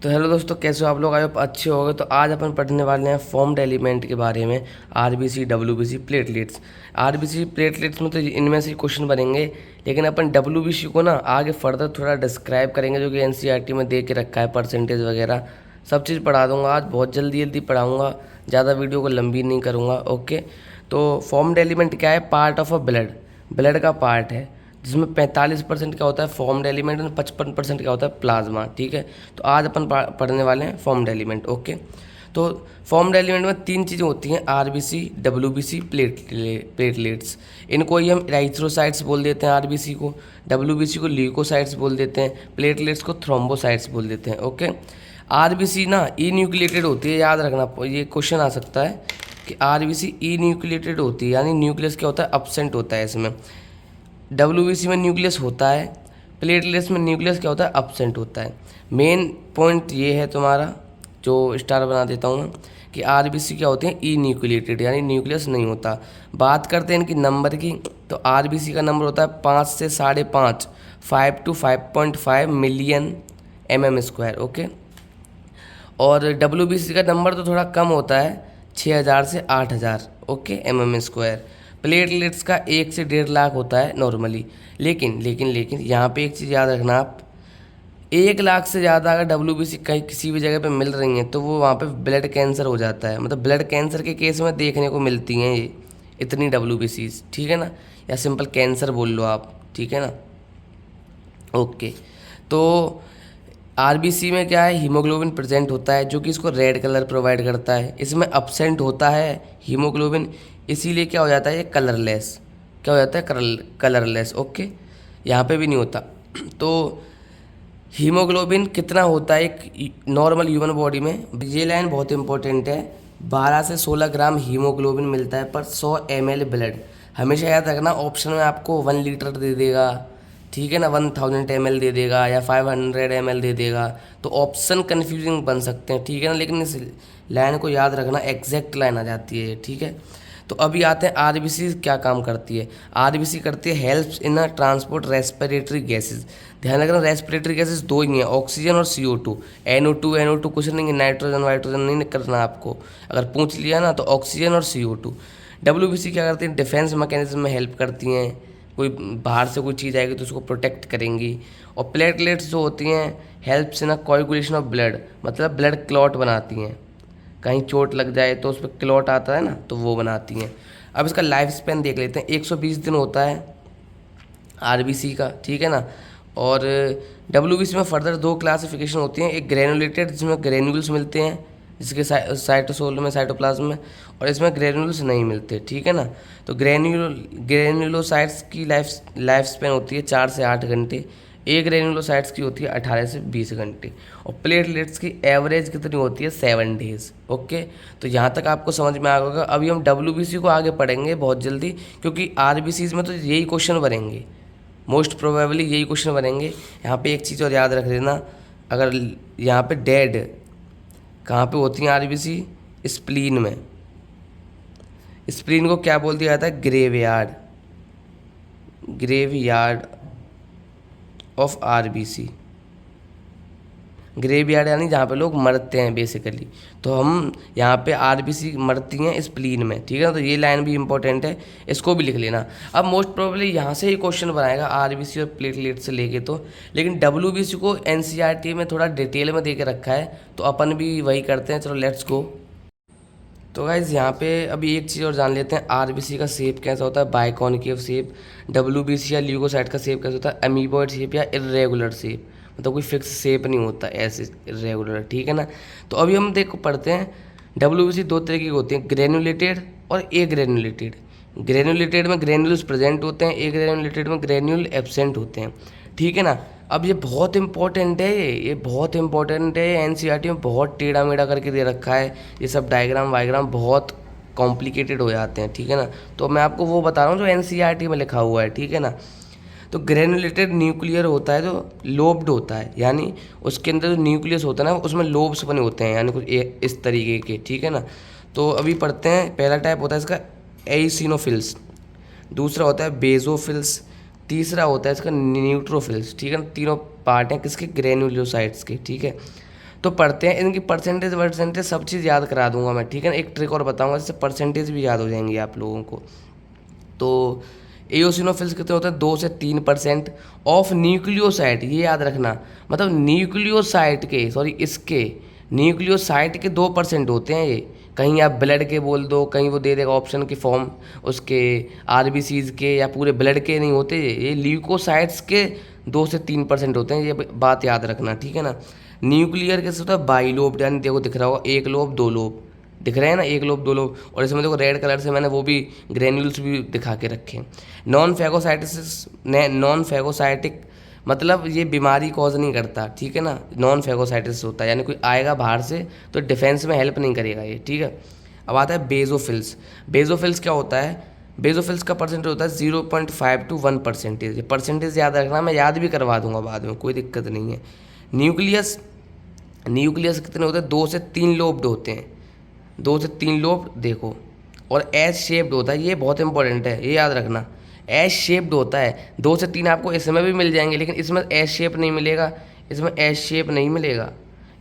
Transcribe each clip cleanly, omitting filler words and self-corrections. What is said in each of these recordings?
तो हेलो दोस्तों, कैसे हो आप लोग? आए हो अच्छे हो गए। तो आज अपन पढ़ने वाले हैं फॉर्म्ड एलिमेंट के बारे में। RBC, WBC, platelets. RBC platelets में तो इनमें से क्वेश्चन बनेंगे, लेकिन अपन डब्ल्यूबीसी को ना आगे फर्दर थोड़ा डिस्क्राइब करेंगे, जो कि एनसीईआरटी में दे के रखा है, परसेंटेज वगैरह सब चीज़ पढ़ा दूंगा आज। बहुत जल्दी जल्दी पढ़ाऊँगा, ज़्यादा वीडियो को लंबी नहीं करूँगा। ओके, तो फॉर्म्ड एलिमेंट क्या है? Part of a blood, blood का पार्ट है, जिसमें 45% क्या होता है फॉर्म्ड एलिमेंट और 55% क्या होता है प्लाज्मा। ठीक है, तो आज अपन पढ़ने वाले हैं फॉर्म्ड एलिमेंट। ओके, तो फॉर्म्ड एलिमेंट में तीन चीज़ें होती हैं: आरबीसी, डब्ल्यूबीसी, प्लेटलेट्स। इनको ही हम इराइथ्रोसाइट्स बोल देते हैं, आरबीसी को। डब्ल्यूबीसी को ल्यूकोसाइट्स बोल देते हैं, प्लेटलेट्स को थ्रोम्बोसाइट्स बोल देते हैं। ओके, आरबीसी ना ई न्यूक्लिएटेड होती है, याद रखना, ये क्वेश्चन आ सकता है कि आरबीसी ई न्यूक्लिएटेड होती है, यानी न्यूक्लियस क्या होता है? एब्सेंट होता है इसमें। डब्ल्यूबीसी में न्यूक्लियस होता है, प्लेटलेट्स में न्यूक्लियस क्या होता है? एब्सेंट होता है। मेन पॉइंट ये है तुम्हारा, जो स्टार बना देता हूँ मैं, कि आरबीसी क्या होते हैं? ई न्यूक्लिएटेड, यानी न्यूक्लियस नहीं होता। बात करते हैं इनकी नंबर की, तो आरबीसी का नंबर होता है 5 से 5.5, 5 to 5.5 मिलियन mm²। ओके, और डब्ल्यूबीसी का नंबर तो थोड़ा कम होता है, 6000 से 8000। Okay, mm²। प्लेटलेट्स का 1 से 1.5 लाख होता है नॉर्मली। लेकिन लेकिन लेकिन यहाँ पे एक चीज़ याद रखना आप, 1 लाख से ज़्यादा अगर डब्ल्यूबीसी कहीं किसी भी जगह पे मिल रही हैं, तो वो वहाँ पे ब्लड कैंसर हो जाता है। मतलब ब्लड कैंसर के केस में देखने को मिलती हैं ये इतनी डब्ल्यूबीसीज। ठीक है ना, या सिंपल कैंसर बोल लो आप। ठीक है ना। ओके, तो आरबीसी में क्या है? हीमोग्लोबिन प्रेजेंट होता है, जो कि इसको रेड कलर प्रोवाइड करता है। इसमें अब्सेंट होता है हीमोग्लोबिन, इसीलिए क्या हो जाता है? ये कलरलेस। क्या हो जाता है? कलरलेस। ओके, यहाँ पे भी नहीं होता। तो हीमोग्लोबिन कितना होता है एक नॉर्मल ह्यूमन बॉडी में? ये लाइन बहुत इंपॉर्टेंट है। 12 से 16 ग्राम हीमोग्लोबिन मिलता है पर 100 ml ब्लड। हमेशा याद रखना, ऑप्शन में आपको 1 लीटर दे देगा, ठीक है ना, 1000 ml दे देगा, या 500 ml दे देगा, तो ऑप्शन कन्फ्यूजिंग बन सकते हैं। ठीक है ना, लेकिन इस लाइन को याद रखना, एग्जैक्ट लाइन आ जाती है। ठीक है, तो अभी आते हैं आरबीसी क्या काम करती है। आरबीसी करती है helps in a transport respiratory gases. ध्यान रखना, रेस्पिरेटरी गैसेज दो ही हैं, ऑक्सीजन और CO2। NO2 कुछ नहीं है, नाइट्रोजन वाइट्रोजन नहीं करना आपको। अगर पूछ लिया ना तो ऑक्सीजन और CO2। डब्ल्यूबीसी क्या करती है? डिफेंस मैकेनिज्म में हेल्प करती हैं, कोई बाहर से कोई चीज़ आएगी तो उसको प्रोटेक्ट करेंगी। और प्लेटलेट्स जो होती हैं, helps in a coagulation of blood, मतलब ब्लड क्लॉट बनाती हैं। कहीं चोट लग जाए तो उस पर क्लॉट आता है ना, तो वो बनाती हैं। अब इसका लाइफ स्पैन देख लेते हैं। 120 दिन होता है आरबीसी का। ठीक है ना। और डब्ल्यूबीसी में फर्दर दो क्लासिफिकेशन होती हैं, एक ग्रेनुलेटेड जिसमें ग्रेन्यूल्स मिलते हैं, जिसके साइटोसोल में, साइटोप्लाज्म में, और इसमें ग्रेन्यूल्स नहीं मिलते। ठीक है ना। तो ग्रेन्यूलोसाइट्स की लाइफ स्पैन होती है 4 से 8 घंटे, एक ग्रेन्यूलोसाइट्स की होती है 18 से 20 घंटे, और प्लेटलेट्स की एवरेज कितनी होती है? 7 डेज। ओके, तो यहाँ तक आपको समझ में आ गया होगा। अभी हम डब्ल्यूबीसी को आगे पढ़ेंगे बहुत जल्दी, क्योंकि आरबीसीज में तो यही क्वेश्चन बनेंगे, मोस्ट प्रोबेबली यही क्वेश्चन बनेंगे। यहाँ पे एक चीज़ और याद रख लेना, अगर यहाँ पे डेड कहाँ पे होती हैं आरबीसी? स्प्लीन में। स्प्लीन को क्या बोल दिया जाता है? Graveyard, graveyard of RBC. Graveyard यानी जहाँ पे लोग मरते हैं बेसिकली। तो हम यहाँ पे आरबीसी मरती हैं स्प्लीन में। ठीक है ना, तो ये लाइन भी इंपॉर्टेंट है, इसको भी लिख लेना। अब मोस्ट प्रोबेबली यहाँ से ही क्वेश्चन बनाएगा आरबीसी और प्लेटलेट से लेके तो, लेकिन डब्ल्यूबीसी को एनसीईआरटी में थोड़ा डिटेल में दे के रखा है, तो अपन भी वही करते हैं। चलो लेट्स गो। तो गाइज़ यहाँ पे अभी एक चीज़ और जान लेते हैं, आरबीसी का शेप कैसा होता है? Biconcave shape. डब्ल्यूबीसी या ल्यूकोसाइट का शेप कैसा होता है? अमीबॉइड शेप या इर्रेगुलर शेप। मतलब कोई फिक्स शेप नहीं होता, ऐसे इर्रेगुलर। ठीक है ना। तो अभी हम देखो पढ़ते हैं, डब्ल्यूबीसी दो तरह की होती हैं, ग्रेनुलेटेड और ए ग्रेनुलेटेड। ग्रेनुलेटेड में ग्रेन्यूल्स प्रेजेंट होते हैं, ए ग्रेनुलेटेड में ग्रेन्यूल एब्सेंट होते हैं। ठीक है ना। अब ये बहुत इंपॉर्टेंट है, ये बहुत इंपॉर्टेंट है। एनसीईआरटी में बहुत टेढ़ा मेढ़ा करके दे रखा है, ये सब डायग्राम वायग्राम बहुत कॉम्प्लिकेटेड हो जाते हैं। ठीक है ना, तो मैं आपको वो बता रहा हूँ जो एनसीईआरटी में लिखा हुआ है। ठीक है ना। तो ग्रेनुलेटेड न्यूक्लियर होता है जो लोब्ड होता है, यानी उसके अंदर जो न्यूक्लियस होता है ना, उसमें लोब्स बने होते हैं, यानी कुछ इस तरीके के। ठीक है ना। तो अभी पढ़ते हैं, पहला टाइप होता है इसका एसिनोफिल्स, दूसरा होता है बेजोफिल्स, तीसरा होता है इसका न्यूट्रोफिल्स। ठीक है ना। तीनों पार्ट हैं किसके? ग्रेन्युलोसाइट्स के। ठीक है। तो पढ़ते हैं, इनकी परसेंटेज वर्सेंटेज सब चीज़ याद करा दूंगा मैं, ठीक है ना। एक ट्रिक और बताऊंगा जिससे परसेंटेज भी याद हो जाएंगी आप लोगों को। तो एओसिनोफिल्स कितने होते हैं, 2 से 3% ऑफ न्यूक्लियोसाइट, ये याद रखना, मतलब न्यूक्लियोसाइट के, सॉरी इसके न्यूक्लियोसाइट के 2% होते हैं ये। कहीं आप ब्लड के बोल दो, कहीं वो दे देगा ऑप्शन की फॉर्म उसके आरबीसीज के, या पूरे ब्लड के नहीं होते ये ल्यूकोसाइट्स के 2 से 3% होते हैं, ये बात याद रखना, ठीक है ना। न्यूक्लियर कैसे होता है, बाइलोब, यानी देखो दिख रहा होगा, एक लोब दो लोब दिख रहे हैं ना, एक लोब दो लोब, और इसमें देखो रेड कलर से मैंने वो भी ग्रेन्यूल्स भी दिखा के रखे हैं। नॉन फैगोसाइटिक मतलब ये बीमारी कॉज नहीं करता, ठीक है ना। नॉन फैगोसाइटिस होता है, यानी कोई आएगा बाहर से तो डिफेंस में हेल्प नहीं करेगा ये, ठीक है। अब आता है बेजोफिल्स। बेजोफिल्स क्या होता है, बेजोफिल्स का परसेंटेज होता है 0.5 to 1%। ये परसेंटेज याद रखना, मैं याद भी करवा दूंगा बाद में, कोई दिक्कत नहीं है। न्यूक्लियस, न्यूक्लियस कितने होते हैं, 2 से 3 लोब्ड होते हैं, 2 से 3 लोब देखो, और एस शेप्ड होता है, ये बहुत इंपॉर्टेंट है, ये याद रखना। एस शेप्ड होता है, 2 से 3 आपको इसमें भी मिल जाएंगे, लेकिन इसमें एस शेप नहीं मिलेगा, इसमें एस शेप नहीं मिलेगा,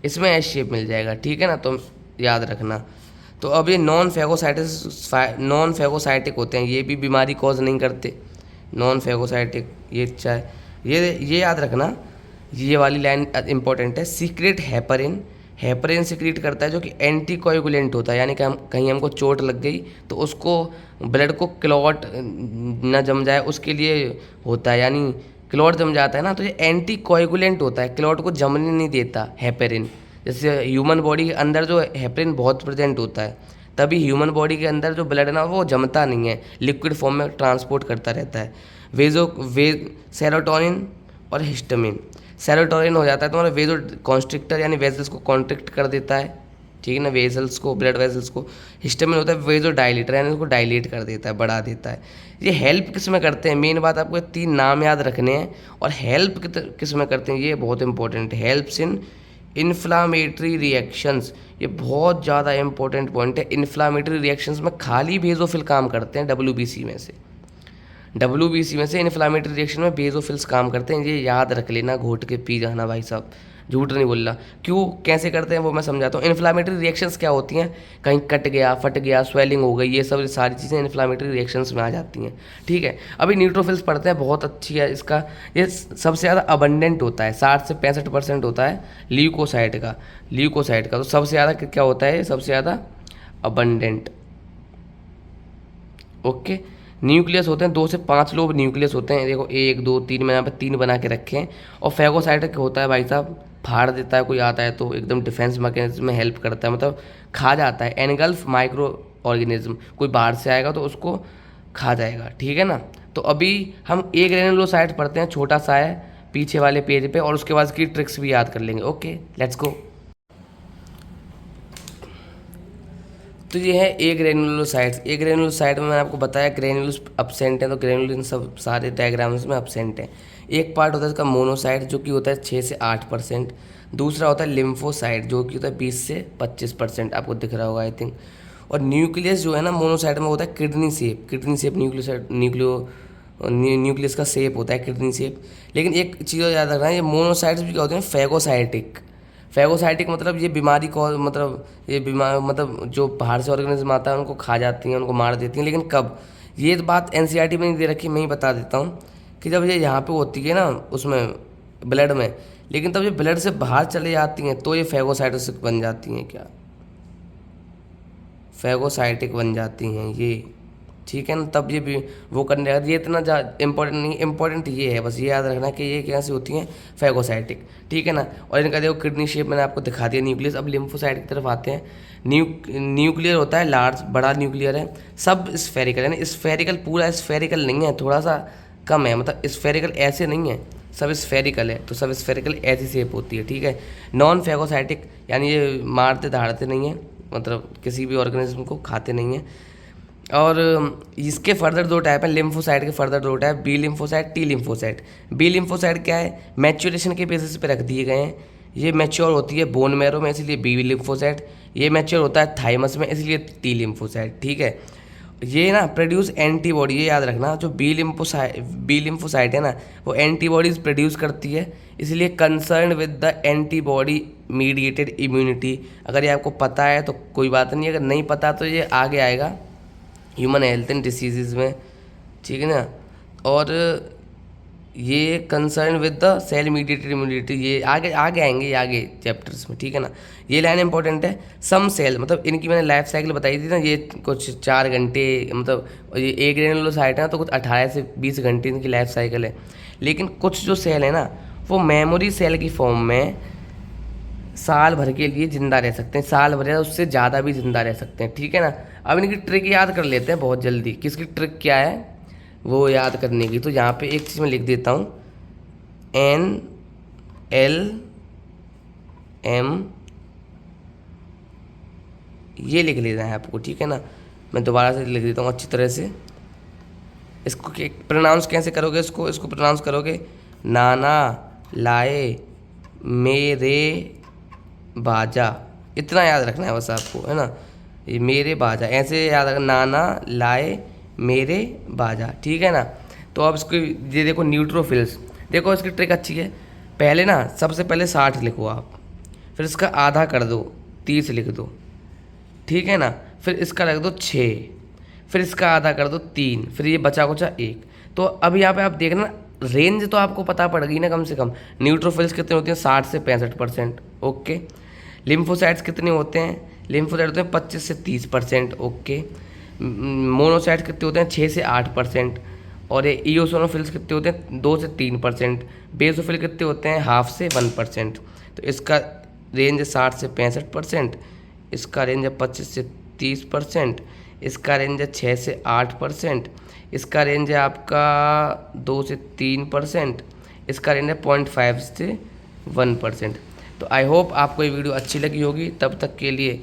इसमें एस शेप मिल जाएगा, ठीक है ना, तो याद रखना। तो अब ये नॉन फैगोसाइटिक होते हैं, ये भी बीमारी कॉज नहीं करते, नॉन फैगोसाइटिक, ये चाहे ये याद रखना, ये वाली लाइन इंपॉर्टेंट है। सीक्रेट हेपरिन, हेपरिन सिक्रीट करता है जो कि एंटी कोएगुलेंट होता है, यानी कि हम कहीं हमको चोट लग गई तो उसको ब्लड को क्लॉट न जम जाए उसके लिए होता है, यानी क्लॉट जम जाता है ना तो ये एंटी कोएगुलेंट होता है, क्लॉट को जमने नहीं देता हेपरिन। जैसे ह्यूमन बॉडी के अंदर जो हेपरिन बहुत प्रेजेंट होता है, तभी ह्यूमन बॉडी के अंदर जो ब्लड ना वो जमता नहीं है, लिक्विड फॉर्म में ट्रांसपोर्ट करता रहता है। सेरोटोनिन और हिस्टामिन, सेरोटोनिन हो जाता है तुम्हारा वेजो कॉन्स्ट्रिक्टर, यानी वेजल्स को कॉन्ट्रिक्ट कर देता है, ठीक है ना, वेजल्स को, ब्लड वेजल्स को। हिस्टामिन होता है वेजो डायलेटर, यानी उसको डायलेट कर देता है, बढ़ा देता है। ये हेल्प किस में करते हैं, मेन बात आपको 3 नाम याद रखने हैं, और हेल्प किस में करते हैं ये बहुत इंपॉर्टेंट है। हेल्प्स इन इन्फ्लामेटरी रिएक्शंस, ये बहुत ज़्यादा इंपॉर्टेंट पॉइंट है। इन्फ्लामेटरी रिएक्शंस में खाली बेजोफिल काम करते हैं, डब्ल्यूबीसी में से इन्फ्लामेटरी रिएक्शन में बेजोफिल्स काम करते हैं, ये याद रख लेना, घोट के पी जाना भाई साहब, झूठ नहीं बोलना। क्यों कैसे करते हैं वो मैं समझाता हूँ। इन्फ्लामेटरी रिएक्शंस क्या होती हैं, कहीं कट गया, फट गया, स्वेलिंग हो गई, ये सब सारी चीज़ें इन्फ्लामेटरी रिएक्शंस में आ जाती हैं, ठीक है। अभी न्यूट्रोफिल्स पढ़ते हैं, बहुत अच्छी है इसका, ये सबसे ज़्यादा अबंडेंट होता है, 60 से 65% होता है ल्यूकोसाइट का, तो सबसे ज़्यादा क्या होता है, सबसे ज़्यादा अबंडेंट, ओके। न्यूक्लियस होते हैं 2 से 5 लोग न्यूक्लियस होते हैं, देखो 1 2 3 मैंने यहाँ पे 3 बना के रखे हैं। और फैगोसाइटिक होता है भाई साहब, फाड़ देता है, कोई आता है तो एकदम डिफेंस मैकेनिज्म में हेल्प करता है, मतलब खा जाता है, एनगल्फ माइक्रो ऑर्गेनिज्म, कोई बाहर से आएगा तो उसको खा जाएगा, ठीक है ना। तो अभी हम एक ग्रेनुलोसाइट पढ़ते हैं, छोटा सा है पीछे वाले पेज पे, और उसके बाद की ट्रिक्स भी याद कर लेंगे, ओके लेट्स गो। तो ये है ए ग्रेनुलोसाइट्स। ए ग्रेनुलोसाइट में मैंने आपको बताया ग्रेनुलस अपसेंट है, तो ग्रेनुल इन सब सारे डायग्राम्स में अपसेंट है। एक पार्ट होता है इसका मोनोसाइट जो कि होता है 6 से 8%, दूसरा होता है लिम्फोसाइट जो कि होता है 20 से 25%, आपको दिख रहा होगा आई थिंक। और न्यूक्लियस जो है ना मोनोसाइट में होता है किडनी शेप न्यूक्लियस का शेप होता है किडनी शेप। लेकिन एक चीज़ याद रखना है, ये मोनोसाइट्स भी क्या होते हैं, फैगोसाइटिक मतलब ये बीमारी को, मतलब ये बीमार मतलब जो बाहर से ऑर्गेनिज्म आता है उनको खा जाती हैं, उनको मार देती हैं। लेकिन कब, ये बात एनसीईआरटी में नहीं दे रखी, मैं ही बता देता हूँ कि जब ये यहाँ पे होती है ना उसमें ब्लड में, लेकिन तब ये ब्लड से बाहर चले जाती हैं तो ये फैगोसाइटिक बन जाती हैं, क्या फैगोसाइटिक बन जाती हैं ये, ठीक है ना। तब ये भी वो करने लगा, ये इतना इंपॉर्टेंट नहीं, इंपॉर्टेंट ये है बस, ये याद रखना कि ये कैसे होती हैं फैगोसाइटिक, ठीक है ना। और इनका देखो किडनी शेप मैंने आपको दिखा दिया न्यूक्लियस। अब लिम्फोसाइट की तरफ आते हैं। न्यूक्लियर होता है लार्ज, बड़ा न्यूक्लियर है, सब स्फेरिकल है ना, स्फेरिकल पूरा स्फेरिकल नहीं है, थोड़ा सा कम है, मतलब स्फेरिकल ऐसे नहीं है, सब स्फेरिकल है, तो सब स्फेरिकल ऐसी शेप होती है, ठीक है। नॉन फैगोसाइटिक यानी ये मारते धाड़ते नहीं है, मतलब किसी भी ऑर्गेनिज्म को खाते नहीं हैं। और इसके फर्दर 2 टाइप हैं, लिम्फोसाइट के further 2 type, B lymphocyte, T lymphocyte. B lymphocyte क्या है, मैच्योरेशन के बेसिस पे रख दिए गए हैं, ये मैच्योर होती है बोन मैरो में इसलिए बी लिम्फोसाइट, ये मैच्योर होता है थाइमस में इसलिए टी लिम्फोसाइट, ठीक है। ये ना प्रोड्यूस एंटीबॉडी, ये याद रखना, जो बी लिम्फोसाइट है ना वो एंटीबॉडीज प्रोड्यूस करती है, इसलिए concern with the antibody mediated immunity. अगर ये आपको पता है तो कोई बात नहीं, अगर नहीं पता तो ये आगे आएगा ह्यूमन हेल्थ एंड डिसीजेज में, ठीक है ना। और ये concern with the cell mediated immunity, ये आगे आगे आएंगे, ये आगे चैप्टर्स में, ठीक है ना। ये लाइन इंपॉर्टेंट है। सम सेल मतलब इनकी मैंने लाइफ साइकिल बताई थी ना, ये कुछ 4 घंटे, मतलब ये एक ग्रेनुलोसाइट है तो कुछ 18 से 20 घंटे इनकी लाइफ साइकिल है। लेकिन कुछ जो सेल है ना वो मेमोरी सेल की फॉर्म में साल भर के लिए ज़िंदा रह सकते हैं, साल भर या उससे ज़्यादा भी ज़िंदा रह सकते हैं, ठीक है ना। अब इनकी ट्रिक याद कर लेते हैं बहुत जल्दी, किसकी ट्रिक क्या है वो याद करने की। तो यहाँ पे एक चीज़ मैं लिख देता हूँ, NLM, ये लिख लेना है आपको, ठीक है ना। मैं दोबारा से लिख देता हूँ अच्छी तरह से। इसको प्रोनाउंस कैसे करोगे, इसको प्रोनाउंस करोगे नाना लाए मेरे बाजा, इतना याद रखना है बस आपको, है ना। ये मेरे बाजा ऐसे याद रखना, नाना लाए मेरे बाजा, ठीक है ना। तो अब इसको ये देखो न्यूट्रोफिल्स, देखो इसकी ट्रिक अच्छी है। पहले ना सबसे पहले 60 लिखो आप, फिर इसका आधा कर दो 30 लिख दो, ठीक है ना। फिर इसका रख दो 6, फिर इसका आधा कर दो 3, फिर ये बचा कुचा 1। तो अब यहाँ पे आप देखना रेंज तो आपको पता पड़ गई ना कम से कम। न्यूट्रोफिल्स कितने होते हैं 60 से 65%, ओके। लिम्फोसाइट्स कितने होते हैं, लिम्फोसाइट होते हैं 25 से 30%, ओके। मोनोसाइट्स कितने होते हैं 6 से 8%। और ये इओसोनोफिल्स कितने होते हैं 2 से 3%। बेसोफिल कितने होते हैं 1/2 से 1%। तो इसका रेंज है 60 से 65%, इसका रेंज है 25 से 30%, इसका रेंज है 6 से 8%, इसका रेंज है आपका 2 से 3%, इसका रेंज है 0.5 से 1%। तो आई होप आपको ये वीडियो अच्छी लगी होगी। तब तक के लिए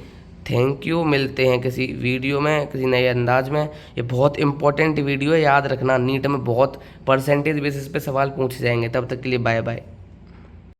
थैंक यू, मिलते हैं किसी वीडियो में किसी नए अंदाज में। ये बहुत इंपॉर्टेंट वीडियो है, याद रखना, नीट में बहुत परसेंटेज बेसिस पे सवाल पूछे जाएंगे। तब तक के लिए बाय बाय।